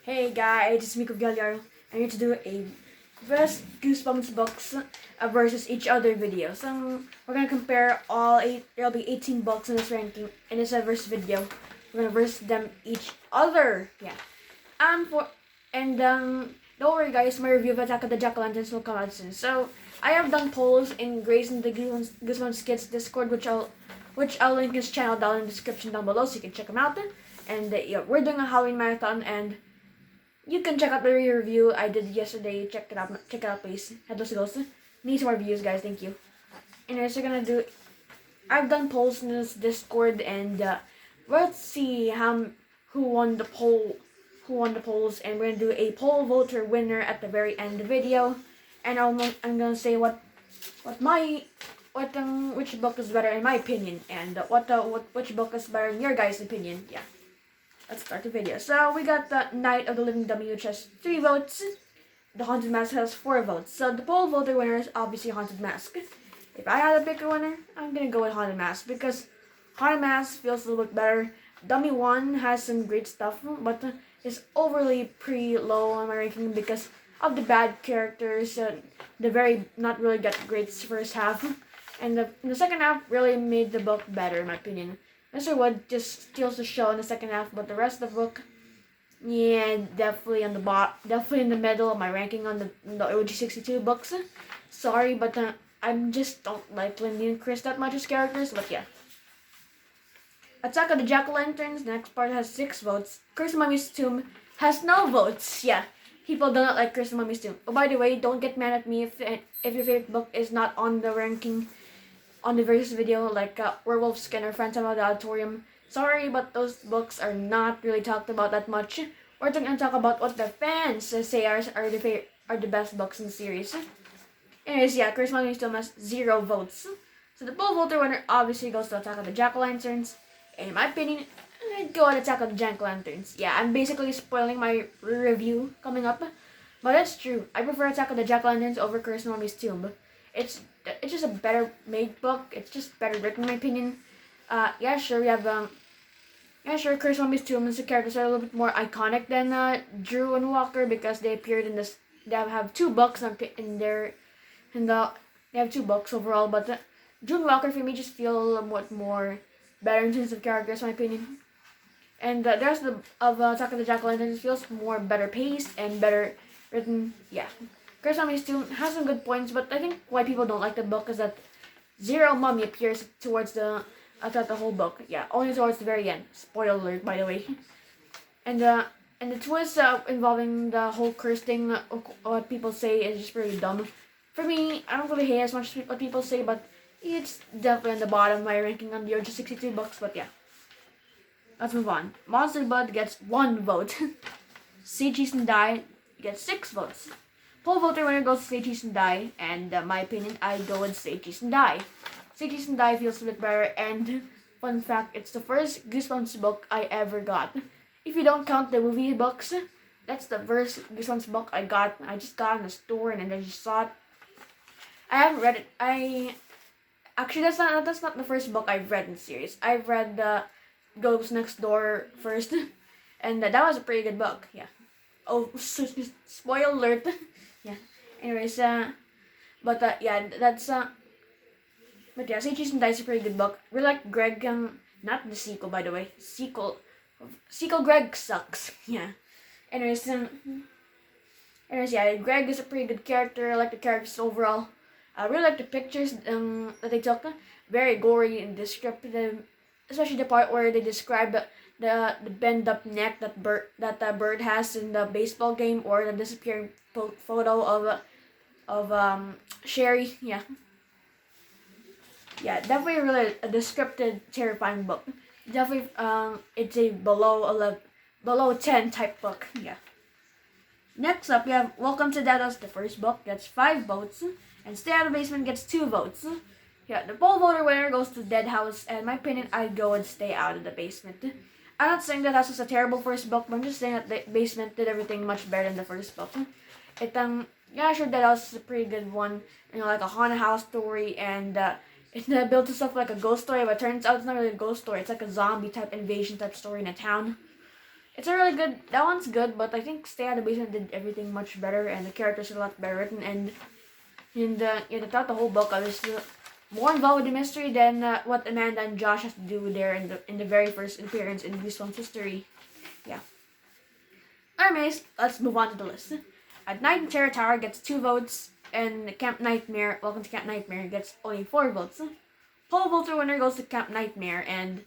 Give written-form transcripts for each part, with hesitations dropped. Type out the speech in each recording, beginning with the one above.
Hey guys, it's Miko Galliaro. I'm here to do a best Goosebumps books versus each other video. So we're gonna compare all eight. There'll be 18 books in this ranking in this verse video. We're gonna verse them each other. Yeah. For and don't worry guys, my review of Attack of the Jack-o'-lanterns will come out soon. So I have done polls in Grace and the Goosebumps Kids Discord, which I'll link his channel down in the description down below, so you can check him out. And yeah, we're doing a Halloween marathon, and you can check out the review I did yesterday. Check it out, please. Headless Ghost. Need some more views, guys. Thank you. Anyways, we're gonna do. I've done polls in this Discord, and let's see who won the poll. Who won the polls? And we're gonna do a poll voter winner at the very end of the video. And I'm gonna say which book is better in my opinion, and which book is better in your guys' opinion. Yeah. Let's start the video. So we got the Night of the Living Dummy, which has 3 votes. The Haunted Mask has 4 votes. So the poll voter winner is obviously Haunted Mask. If I had to pick a winner, I'm gonna go with Haunted Mask because Haunted Mask feels a little bit better. Dummy 1 has some great stuff, but is overly pretty low on my ranking because of the bad characters. The very not really got great first half, and the second half really made the book better in my opinion. Mr. Wood just steals the show in the second half, but the rest of the book, yeah, definitely on the definitely in the middle of my ranking on the OG62 books. Sorry, but I just don't like Lindy and Chris that much as characters, but yeah. Attack of the Jack-o'-lanterns, the next part has 6 votes. Curse of Mummy's Tomb has no votes. Yeah, people do not like Curse of Mummy's Tomb. Oh, by the way, don't get mad at me if your favorite book is not on the ranking on the various video, like Werewolf, Skinner, Phantom of the Auditorium. Sorry, but those books are not really talked about that much. We're going to talk about what the fans say are the best books in the series. Anyways, yeah, Curse of Mummy's Tomb has 0 votes. So the poll voter winner obviously goes to Attack of the Jack-o'-lanterns. In my opinion, I'd go with Attack of the Jack-o'-lanterns. Yeah, I'm basically spoiling my review coming up, but that's true. I prefer Attack of the Jack-o'-lanterns over Curse of Mummy's Tomb. It's just a better made book. It's just better written, in my opinion. Yeah, sure, we have Curse of Mummy's Tomb and the characters are a little bit more iconic than Drew and Walker because they appeared in this. They have 2 books they have 2 books overall, but Drew and Walker for me just feel a little bit more better in terms of characters, in my opinion. And the rest of Attack of the Jack-o'-lanterns feels more better paced and better written. Yeah. Curse of Mummy's Tomb has some good points, but I think why people don't like the book is that 0 mummy appears towards throughout the whole book. Yeah, only towards the very end. Spoiler alert, by the way. And the twist involving the whole curse thing, what people say is just really dumb. For me, I don't really hate as much what people say, but it's definitely on the bottom of my ranking on the OG62 books. But yeah, let's move on. Monster Blood gets 1 vote. Say Cheese and Die gets 6 votes. Poll voter winner goes to Say Cheese and Die, and my opinion, I go with Say Cheese and Die. Say Cheese and Die feels a bit better, and fun fact, it's the first Goosebumps book I ever got. If you don't count the movie books, that's the first Goosebumps book I got. I just got it in the store and I just saw it. I haven't read it. Actually, that's not the first book I've read in the series. I've read Ghost Next Door first, and that was a pretty good book. Yeah. Oh, spoiler alert. Yeah. Anyways, but yeah, that's but yeah, Say Cheese and Die is a pretty good book. Really like Greg. Not the sequel, by the way. Sequel Greg sucks. Yeah. Anyways, yeah, Greg is a pretty good character. I like the characters overall. I really like the pictures that they took. Very gory and descriptive, especially the part where they describe the bend up neck that bird has in the baseball game, or the disappearing photo of Sherry. Yeah, definitely really a descriptive, terrifying book. Definitely it's a below 10 type book. Yeah. Next up, we have Welcome to Dead House. The first book gets 5 votes, and Stay Out of the Basement gets 2 votes. Yeah, the poll voter winner goes to Dead House, and in my opinion, I'd go and Stay Out of the Basement. I'm not saying Dead House was a terrible first book, but I'm just saying that the Basement did everything much better than the first book. Yeah, sure, Dead House is a pretty good one, like a haunted house story, and it built itself like a ghost story, but it turns out it's not really a ghost story. It's like a zombie type invasion type story in a town. It's a really good. That one's good, but I think Stay at the Basement did everything much better, and the characters are a lot better written. And throughout the whole book, I was more involved with the mystery than what Amanda and Josh has to do there in the very first appearance in Goosebumps history. Yeah. Anyways, let's move on to the list. At Night in Terror Tower gets 2 votes, and Camp Nightmare, Welcome to Camp Nightmare, gets only 4 votes. Poll voter winner goes to Camp Nightmare, and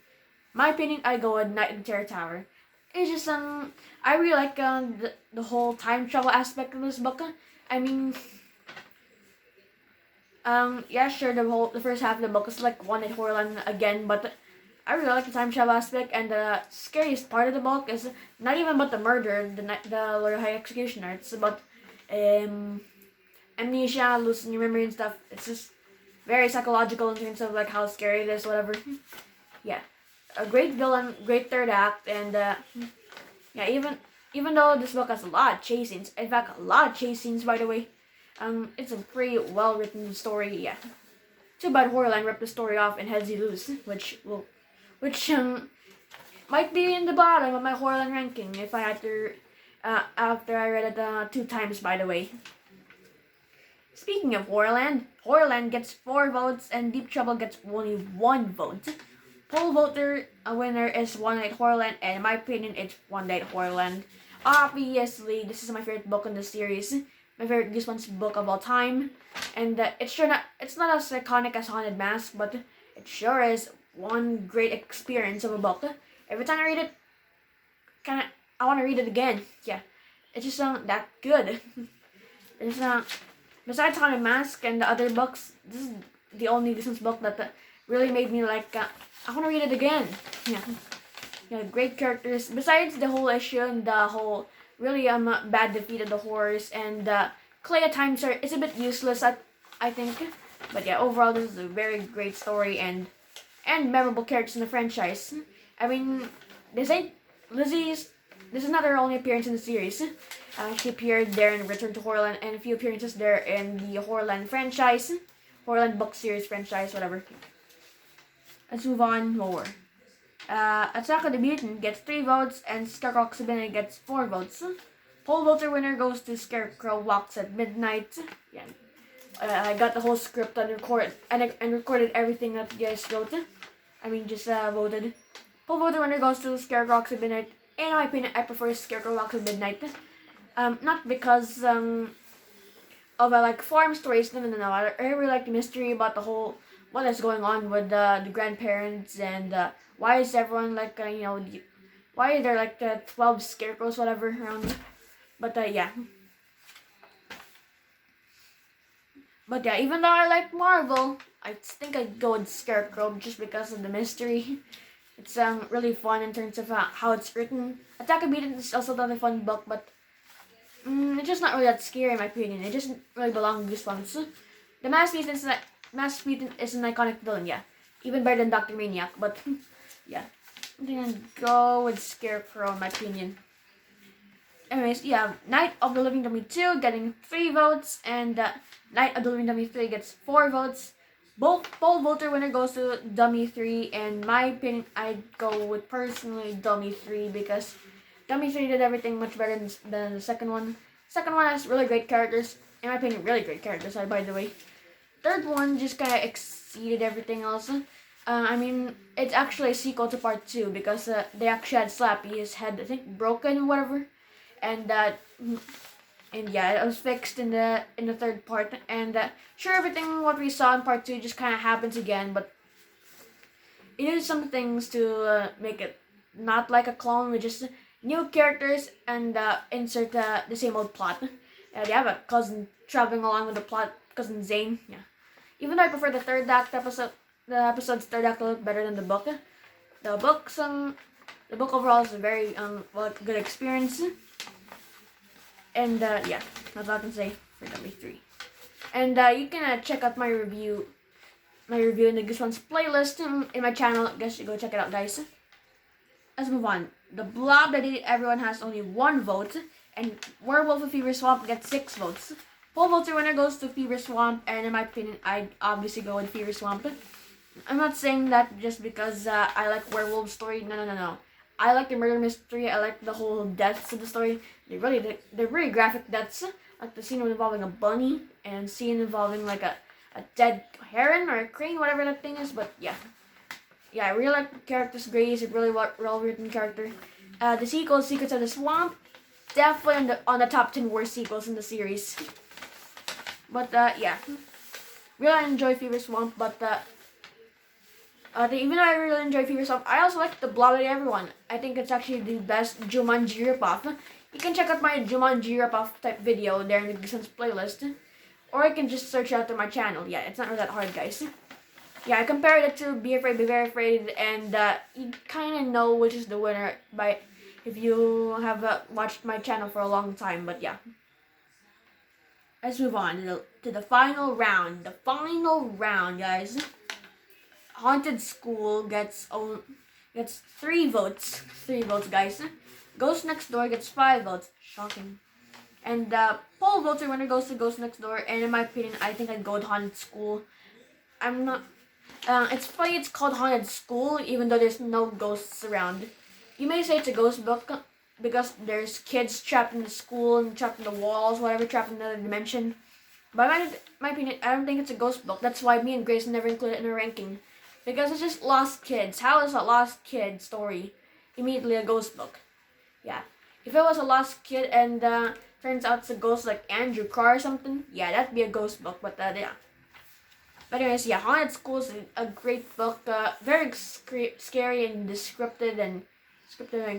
my opinion, I go with Night in Terror Tower. It's just I really like the whole time travel aspect of this book. I mean, yeah, sure, the first half of the book is like one at Horrorland again, but I really like the time travel aspect, and the scariest part of the book is not even about the murder, the Lord High Executioner. It's about amnesia, losing your memory and stuff. It's just very psychological in terms of like how scary it is, whatever. Yeah, a great villain, great third act, and yeah, even though this book has a lot of chase scenes, in fact, a lot of chase scenes, by the way, it's a pretty well written story. Yeah, too bad Horrorland ripped the story off and heads you lose, which might be in the bottom of my Horrorland ranking if I had to after I read it 2 times, by the way. Speaking of Horrorland, Horrorland gets 4 votes and Deep Trouble gets only 1 vote. Poll voter winner is One Night Horrorland, and in my opinion, it's One Night Horrorland. Obviously, this is my favorite book in the series, my favorite Goosebumps book of all time, and it's not as iconic as Haunted Mask, but it sure is one great experience of a book. Every time I read it, I want to read it again. Yeah, it's just that good. It's besides Haunted Mask and the other books, this is the only Goosebumps book that really made me like I want to read it again. Yeah, great characters. Besides the whole issue and the whole really bad defeat of the horrors, and Clay at times is a bit useless, I think. But yeah, overall this is a very great story and memorable characters in the franchise. I mean, this is not her only appearance in the series. She appeared there in Return to Horrorland and a few appearances there in the Horrorland franchise, Horrorland book series franchise, whatever. Let's move on more. Attack of the Mutant gets 3 votes and Scarecrow gets 4 votes. Poll voter winner goes to Scarecrow Walks at Midnight. Yeah, I got the whole script and recorded everything that you guys wrote. I mean, just voted. Poll voter winner goes to Scarecrow Walks at Midnight. In my opinion, I prefer Scarecrow Walks at Midnight. Not because of like farm stories. No. I really like the mystery about the whole what is going on with the grandparents, and why is everyone like why are there like 12 scarecrows whatever around. But yeah. But yeah, even though I like Marvel, I think I'd go with Scarecrow just because of the mystery. It's really fun in terms of how it's written. Attack of Mutant is also another fun book, but it's just not really that scary in my opinion. It doesn't really belong to Goosebumps. The Masked Mutant is an iconic villain, yeah. Even better than Dr. Maniac, but yeah. I'm gonna go with Scarecrow in my opinion. Anyways, yeah, Night of the Living Dummy 2 getting 3 votes, and Night of the Living Dummy 3 gets 4 votes. Both poll voter winner goes to Dummy 3, and my opinion, I'd go with personally Dummy 3 because Dummy 3 did everything much better than the second one. Second one has really great characters, in my opinion, really great characters, by the way. Third one just kind of exceeded everything else. I mean, it's actually a sequel to part 2 because they actually had Slappy, his head, I think, broken or whatever. And yeah, it was fixed in the third part. And sure, everything what we saw in part 2 just kind of happens again, but it did some things to make it not like a clone with just new characters and insert the same old plot. They have a cousin traveling along with the plot, cousin Zane. Yeah, even though I prefer the third act episode, the episode's third act a little better than the book. The book overall is a very good experience. And yeah, that's all I can say for Dummy 3. And you can check out my review in the Goosebumps playlist in my channel. I guess you go check it out, guys. Let's move on. The Blob that everyone has only 1 vote, and Werewolf of Fever Swamp gets 6 votes. Poll voter winner goes to Fever Swamp, and in my opinion, I'd obviously go with Fever Swamp. I'm not saying that just because I like werewolf story. No. I like the murder mystery. I like the whole deaths of the story. They're really graphic deaths. Like the scene involving a bunny and scene involving like a dead heron or a crane, whatever that thing is. But yeah, I really like the characters. Grace, a really well written character. The sequel, Secrets of the Swamp, definitely on the top 10 worst sequels in the series. But yeah, really enjoy Fever Swamp. But even though I really enjoy Fever Swamp, I also like the Bloody Everyone. I think it's actually the best Jumanji ripoff. You can check out my Jumanji ripoff type video there in the Goosebumps playlist, or you can just search out to my channel. Yeah, it's not really that hard, guys. Yeah, I compared it to Be Afraid, Be Very Afraid, and you kind of know which is the winner by if you have watched my channel for a long time. But yeah, let's move on to the final round. The final round, guys. Haunted School gets 3 votes. 3 votes, guys. Ghost Next Door gets 5 votes. Shocking. And poll voter winner goes to Ghost Next Door. And in my opinion, I think I'd go with Haunted School. I'm not. It's funny it's called Haunted School, even though there's no ghosts around. You may say it's a ghost book because there's kids trapped in the school and trapped in the walls, whatever, trapped in another dimension. But in my opinion, I don't think it's a ghost book. That's why me and Grace never include it in our ranking. Because it's just lost kids. How is a lost kid story immediately a ghost book? Yeah. If it was a lost kid and turns out it's a ghost like Andrew Carr or something, yeah, that'd be a ghost book. But yeah. But anyways, yeah, Haunted School is a great book. Very scary and descriptive and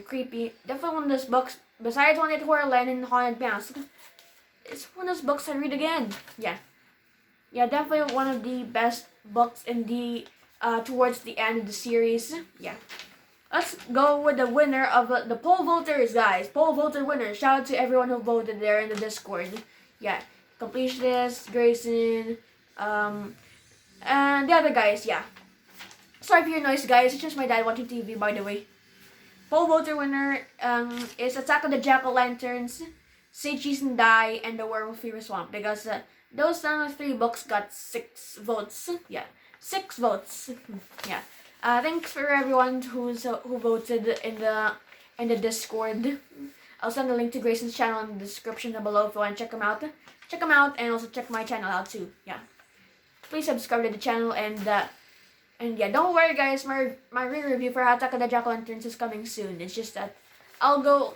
creepy. Definitely one of those books, besides At Horrorland and Haunted Mask, it's one of those books I read again. Yeah. Yeah, definitely one of the best books in the towards the end of the series. Yeah. Let's go with the winner of the poll voters, guys. Poll voter winner. Shout out to everyone who voted there in the Discord. Yeah. Completionist, Grayson, and the other guys, yeah. Sorry for your noise, guys. It's just my dad watching TV, by the way. Poll voter winner is Attack of the Jack-O-Lanterns, Say Cheese and Die, and The Werewolf Fever Swamp. Because those 3 books got 6 votes. Yeah. 6 votes. Yeah. Thanks for everyone who voted in the Discord. I'll send a link to Grayson's channel in the description down below if you want to check them out. Check them out and also check my channel out too. Yeah. Please subscribe to the channel and yeah, don't worry, guys. My re-review for Attack of the Jack-O-Lanterns is coming soon. It's just that I'll go.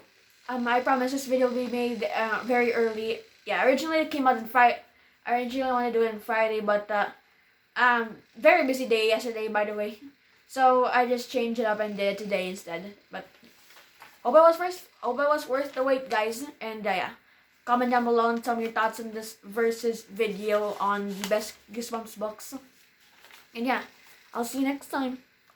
I promise this video will be made very early. Yeah. Originally it came out on Friday. I originally wanted to do it on Friday, but very busy day yesterday, by the way. So I just changed it up and did it today instead. But hope it was worth the wait, guys. And yeah, comment down below and tell me your thoughts on this versus video on the best Goosebumps books. And yeah, I'll see you next time.